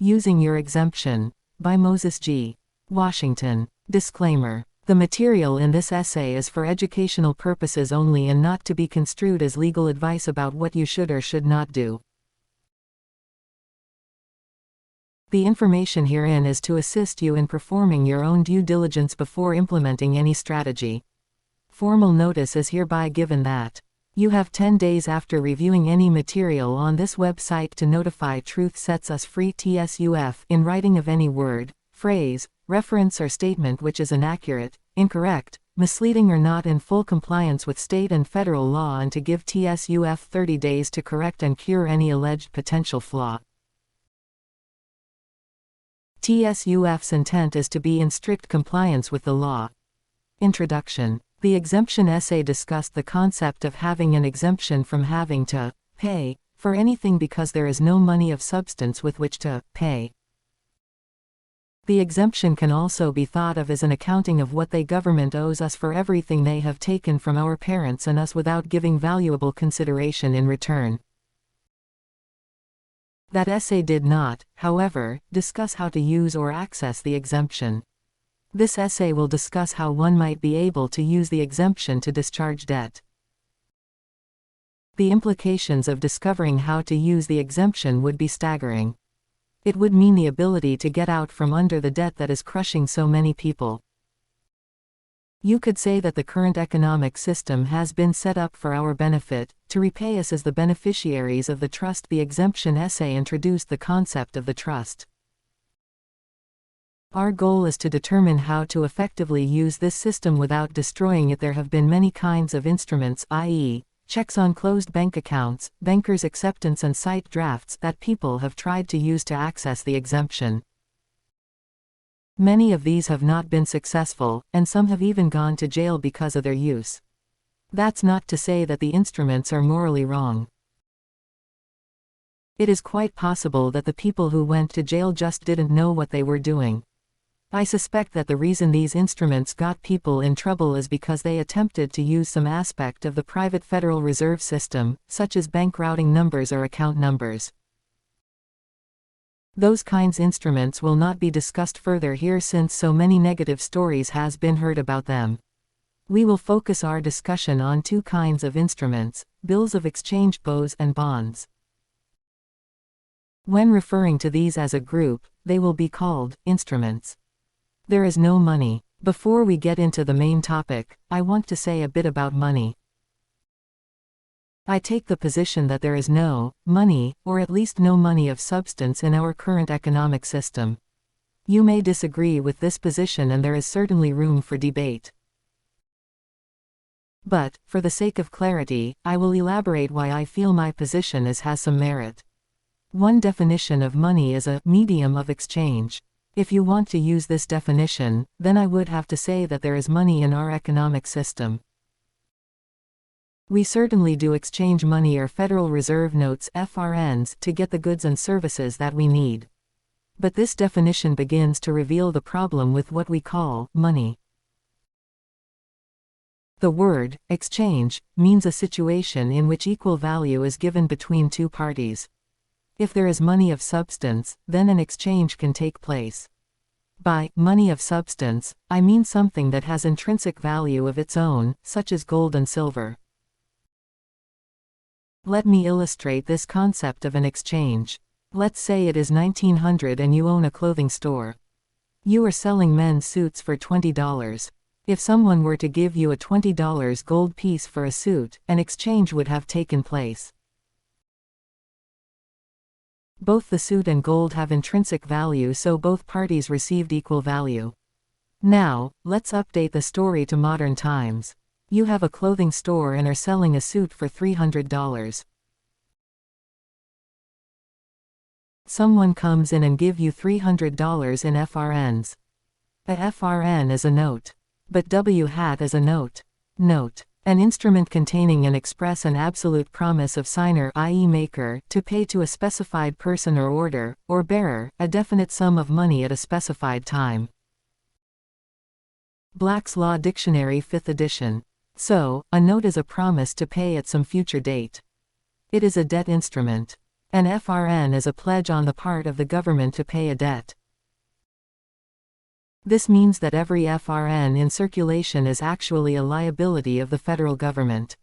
Using Your Exemption, by Moses G. Washington. Disclaimer. The material in this essay is for educational purposes only and not to be construed as legal advice about what you should or should not do. The information herein is to assist you in performing your own due diligence before implementing any strategy. Formal notice is hereby given that you have 10 days after reviewing any material on this website to notify Truth Sets Us Free TSUF in writing of any word, phrase, reference or statement which is inaccurate, incorrect, misleading or not in full compliance with state and federal law, and to give TSUF 30 days to correct and cure any alleged potential flaw. TSUF's intent is to be in strict compliance with the law. Introduction. The exemption essay discussed the concept of having an exemption from having to pay for anything because there is no money of substance with which to pay. The exemption can also be thought of as an accounting of what the government owes us for everything they have taken from our parents and us without giving valuable consideration in return. That essay did not, however, discuss how to use or access the exemption. This essay will discuss how one might be able to use the exemption to discharge debt. The implications of discovering how to use the exemption would be staggering. It would mean the ability to get out from under the debt that is crushing so many people. You could say that the current economic system has been set up for our benefit, to repay us as the beneficiaries of the trust. The exemption essay introduced the concept of the trust. Our goal is to determine how to effectively use this system without destroying it. There have been many kinds of instruments, i.e., checks on closed bank accounts, banker's acceptance and sight drafts, that people have tried to use to access the exemption. Many of these have not been successful, and some have even gone to jail because of their use. That's not to say that the instruments are morally wrong. It is quite possible that the people who went to jail just didn't know what they were doing. I suspect that the reason these instruments got people in trouble is because they attempted to use some aspect of the private Federal Reserve System, such as bank routing numbers or account numbers. Those kinds instruments will not be discussed further here since so many negative stories has been heard about them. We will focus our discussion on two kinds of instruments, bills of exchange, BOs, and bonds. When referring to these as a group, they will be called instruments. There is no money. Before we get into the main topic, I want to say a bit about money. I take the position that there is no money, or at least no money of substance in our current economic system. You may disagree with this position and there is certainly room for debate. But, for the sake of clarity, I will elaborate why I feel my position has some merit. One definition of money is a medium of exchange. If you want to use this definition, then I would have to say that there is money in our economic system. We certainly do exchange money or Federal Reserve notes (FRNs) to get the goods and services that we need. But this definition begins to reveal the problem with what we call money. The word exchange means a situation in which equal value is given between two parties. If there is money of substance, then an exchange can take place. By money of substance, I mean something that has intrinsic value of its own, such as gold and silver. Let me illustrate this concept of an exchange. Let's say it is 1900 and you own a clothing store. You are selling men's suits for $20. If someone were to give you a $20 gold piece for a suit, an exchange would have taken place. Both the suit and gold have intrinsic value, so both parties received equal value. Now, let's update the story to modern times. You have a clothing store and are selling a suit for $300. Someone comes in and give you $300 in FRNs. A FRN is a note. But W hat is a note. Note. An instrument containing an express and absolute promise of signer, i.e. maker, to pay to a specified person or order, or bearer, a definite sum of money at a specified time. Black's Law Dictionary 5th edition. So, a note is a promise to pay at some future date. It is a debt instrument. An FRN is a pledge on the part of the government to pay a debt. This means that every FRN in circulation is actually a liability of the federal government.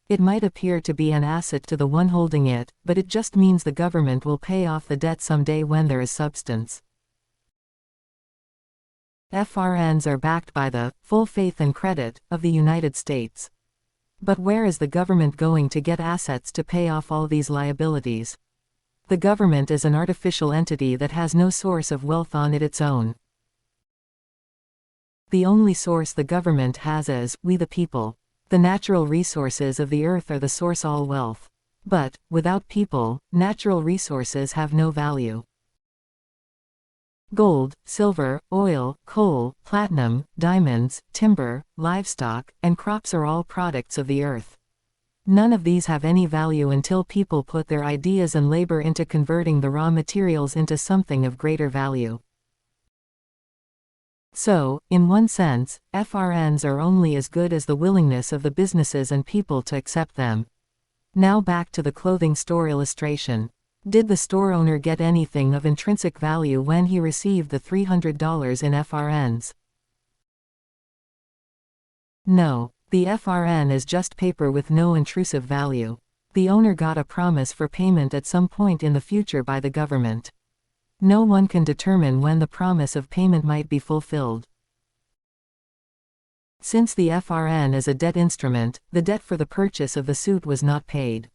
It might appear to be an asset to the one holding it, but it just means the government will pay off the debt someday when there is substance. FRNs are backed by the full faith and credit of the United States. But where is the government going to get assets to pay off all these liabilities? The government is an artificial entity that has no source of wealth on its own. The only source the government has is we the people. The natural resources of the earth are the source all wealth. But, without people, natural resources have no value. Gold, silver, oil, coal, platinum, diamonds, timber, livestock, and crops are all products of the earth. None of these have any value until people put their ideas and labor into converting the raw materials into something of greater value. So, in one sense, FRNs are only as good as the willingness of the businesses and people to accept them. Now back to the clothing store illustration. Did the store owner get anything of intrinsic value when he received the $300 in FRNs? No, the FRN is just paper with no intrusive value. The owner got a promise for payment at some point in the future by the government. No one can determine when the promise of payment might be fulfilled. Since the FRN is a debt instrument, the debt for the purchase of the suit was not paid.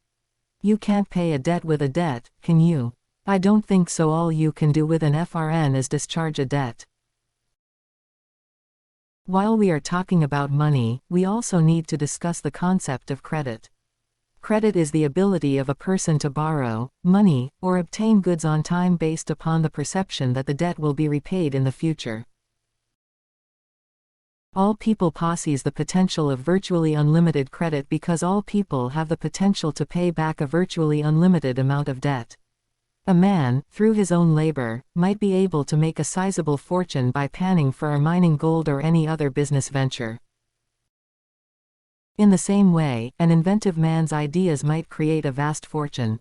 You can't pay a debt with a debt, can you? I don't think so. All you can do with an FRN is discharge a debt. While we are talking about money, we also need to discuss the concept of credit. Credit is the ability of a person to borrow money or obtain goods on time based upon the perception that the debt will be repaid in the future. All people possess the potential of virtually unlimited credit because all people have the potential to pay back a virtually unlimited amount of debt. A man, through his own labor, might be able to make a sizable fortune by panning for or mining gold or any other business venture. In the same way, an inventive man's ideas might create a vast fortune.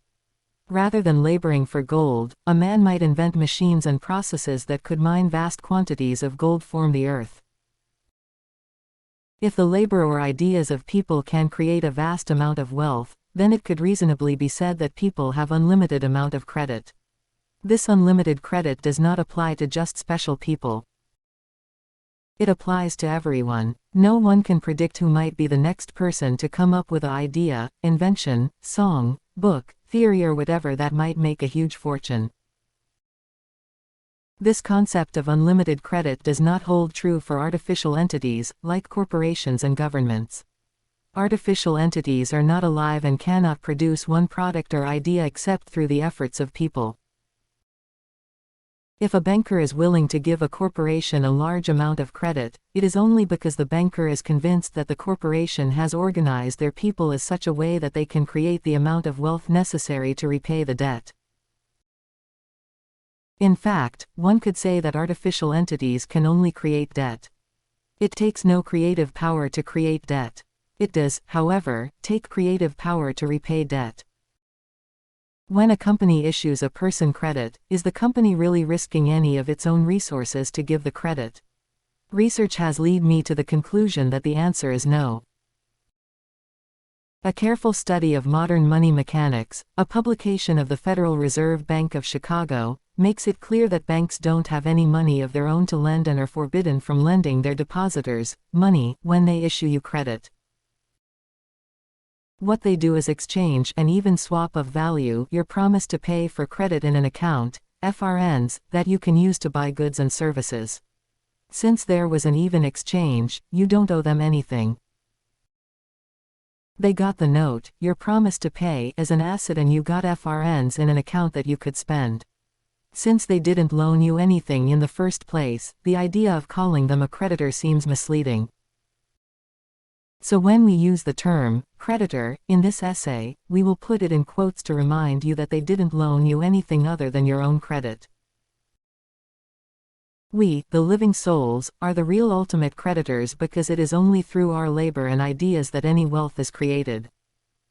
Rather than laboring for gold, a man might invent machines and processes that could mine vast quantities of gold from the earth. If the labor or ideas of people can create a vast amount of wealth, then it could reasonably be said that people have unlimited amount of credit. This unlimited credit does not apply to just special people. It applies to everyone. No one can predict who might be the next person to come up with an idea, invention, song, book, theory or whatever that might make a huge fortune. This concept of unlimited credit does not hold true for artificial entities, like corporations and governments. Artificial entities are not alive and cannot produce one product or idea except through the efforts of people. If a banker is willing to give a corporation a large amount of credit, it is only because the banker is convinced that the corporation has organized their people in such a way that they can create the amount of wealth necessary to repay the debt. In fact, one could say that artificial entities can only create debt. It takes no creative power to create debt. It does, however, take creative power to repay debt. When a company issues a person credit, is the company really risking any of its own resources to give the credit? Research has led me to the conclusion that the answer is no. A careful study of modern money mechanics, a publication of the Federal Reserve Bank of Chicago, makes it clear that banks don't have any money of their own to lend and are forbidden from lending their depositors money when they issue you credit. What they do is exchange and even swap of value your promise to pay for credit in an account, FRNs, that you can use to buy goods and services. Since there was an even exchange, you don't owe them anything. They got the note, your promise to pay, as an asset and you got FRNs in an account that you could spend. Since they didn't loan you anything in the first place, the idea of calling them a creditor seems misleading. So when we use the term creditor in this essay, we will put it in quotes to remind you that they didn't loan you anything other than your own credit. We, the living souls, are the real ultimate creditors because it is only through our labor and ideas that any wealth is created.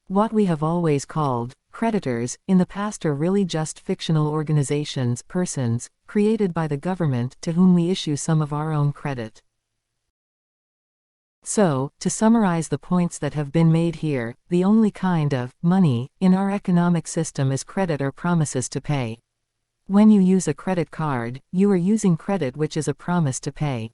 What we have always called Creditors, in the past, are really just fictional organizations, persons, created by the government to whom we issue some of our own credit. So, to summarize the points that have been made here, the only kind of money in our economic system is credit or promises to pay. When you use a credit card, you are using credit, which is a promise to pay.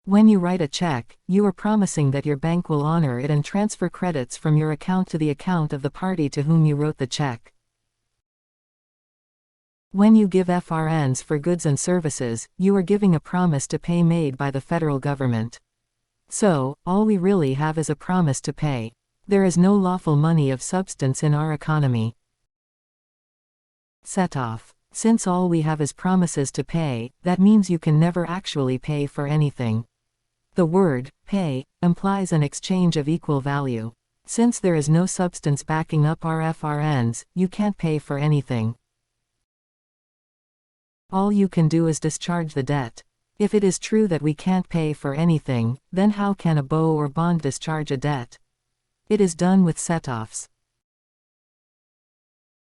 When you write a check, you are promising that your bank will honor it and transfer credits from your account to the account of the party to whom you wrote the check. When you give FRNs for goods and services, you are giving a promise to pay made by the federal government. So, all we really have is a promise to pay. There is no lawful money of substance in our economy. Set off. Since all we have is promises to pay, that means you can never actually pay for anything. The word pay implies an exchange of equal value. Since there is no substance backing up our FRNs, you can't pay for anything. All you can do is discharge the debt. If it is true that we can't pay for anything, then how can a BO or bond discharge a debt? It is done with set-offs.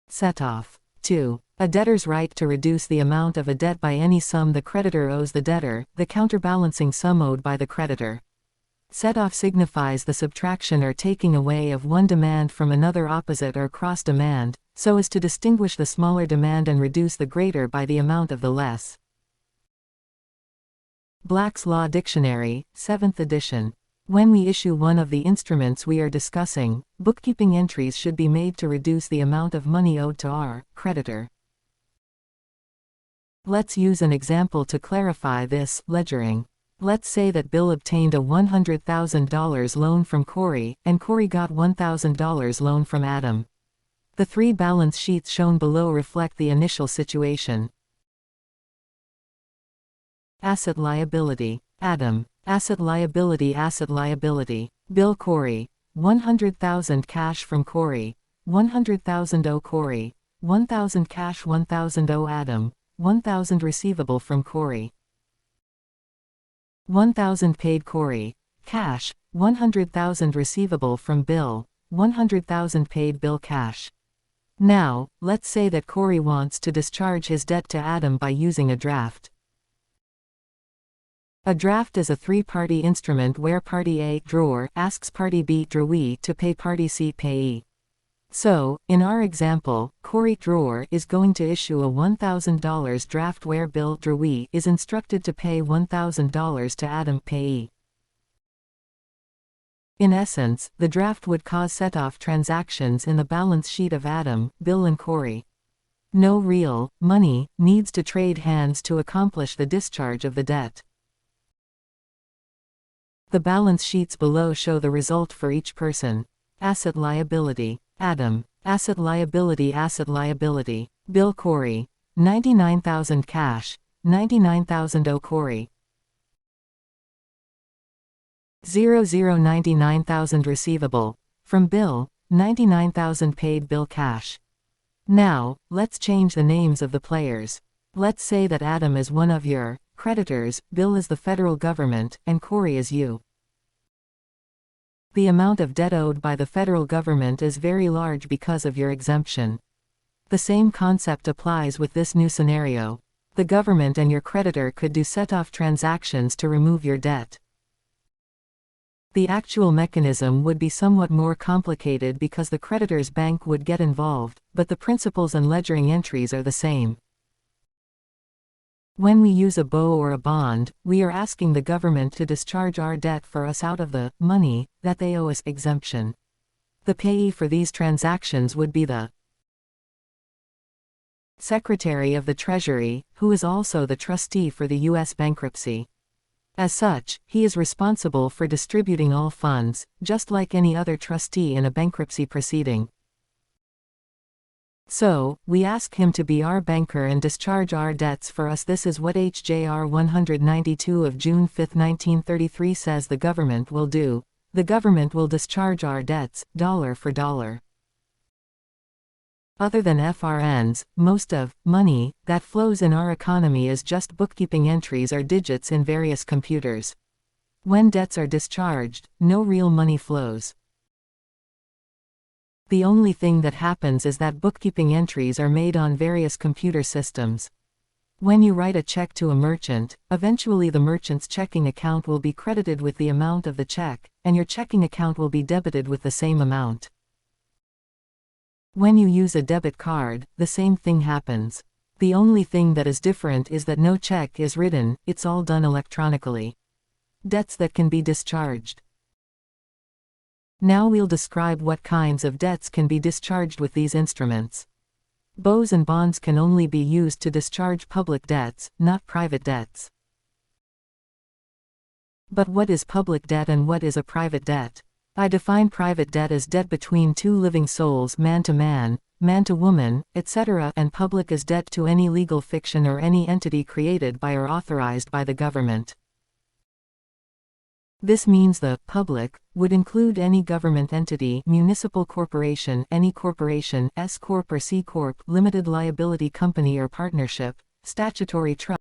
Set-off. 2. A debtor's right to reduce the amount of a debt by any sum the creditor owes the debtor, the counterbalancing sum owed by the creditor. Set-off signifies the subtraction or taking away of one demand from another opposite or cross demand, so as to distinguish the smaller demand and reduce the greater by the amount of the less. Black's Law Dictionary, 7th edition. When we issue one of the instruments we are discussing, bookkeeping entries should be made to reduce the amount of money owed to our creditor. Let's use an example to clarify this. Ledgering. Let's say that Bill obtained a $100,000 loan from Corey, and Corey got $1,000 loan from Adam. The three balance sheets shown below reflect the initial situation. Asset liability. Adam. Asset liability. Asset liability. Bill Corey. 100,000 cash from Corey. 100,000 owe Corey. 1,000 cash. 1,000 owe Adam. 1,000 receivable from Corey. 1,000 paid Corey. Cash. 100,000 receivable from Bill. 100,000 paid Bill cash. Now, let's say that Corey wants to discharge his debt to Adam by using a draft. A draft is a three-party instrument where Party A, drawer, asks Party B, drawee, to pay Party C, payee. So, in our example, Corey, drawer, is going to issue a $1,000 draft where Bill, drawee, is instructed to pay $1,000 to Adam, payee. In essence, the draft would cause set-off transactions in the balance sheet of Adam, Bill and Corey. No real money needs to trade hands to accomplish the discharge of the debt. The balance sheets below show the result for each person. Asset liability. Adam. Asset liability. Asset liability. Bill Corey. 99,000 cash. 99,000 owe Corey. 99,000 receivable. From Bill. 99,000 paid Bill cash. Now, let's change the names of the players. Let's say that Adam is one of your creditors, Bill is the federal government, and Corey is you. The amount of debt owed by the federal government is very large because of your exemption. The same concept applies with this new scenario. The government and your creditor could do set-off transactions to remove your debt. The actual mechanism would be somewhat more complicated because the creditor's bank would get involved, but the principles and ledgering entries are the same. When we use a BO or a bond, we are asking the government to discharge our debt for us out of the money that they owe us exemption. The payee for these transactions would be the Secretary of the Treasury, who is also the trustee for the U.S. bankruptcy. As such, he is responsible for distributing all funds, just like any other trustee in a bankruptcy proceeding. So, we ask him to be our banker and discharge our debts for us. This is what HJR 192 of June 5, 1933 says the government will do. The government will discharge our debts, dollar for dollar. Other than FRNs, most of money that flows in our economy is just bookkeeping entries or digits in various computers. When debts are discharged, no real money flows. The only thing that happens is that bookkeeping entries are made on various computer systems. When you write a check to a merchant, eventually the merchant's checking account will be credited with the amount of the check, and your checking account will be debited with the same amount. When you use a debit card, the same thing happens. The only thing that is different is that no check is written, it's all done electronically. Debts that can be discharged. Now we'll describe what kinds of debts can be discharged with these instruments. Bows and bonds can only be used to discharge public debts, not private debts. But what is public debt and what is a private debt? I define private debt as debt between two living souls, man to woman, etc., and public as debt to any legal fiction or any entity created by or authorized by the government. This means the public would include any government entity, municipal corporation, any corporation, S corp or C corp, limited liability company or partnership, statutory trust.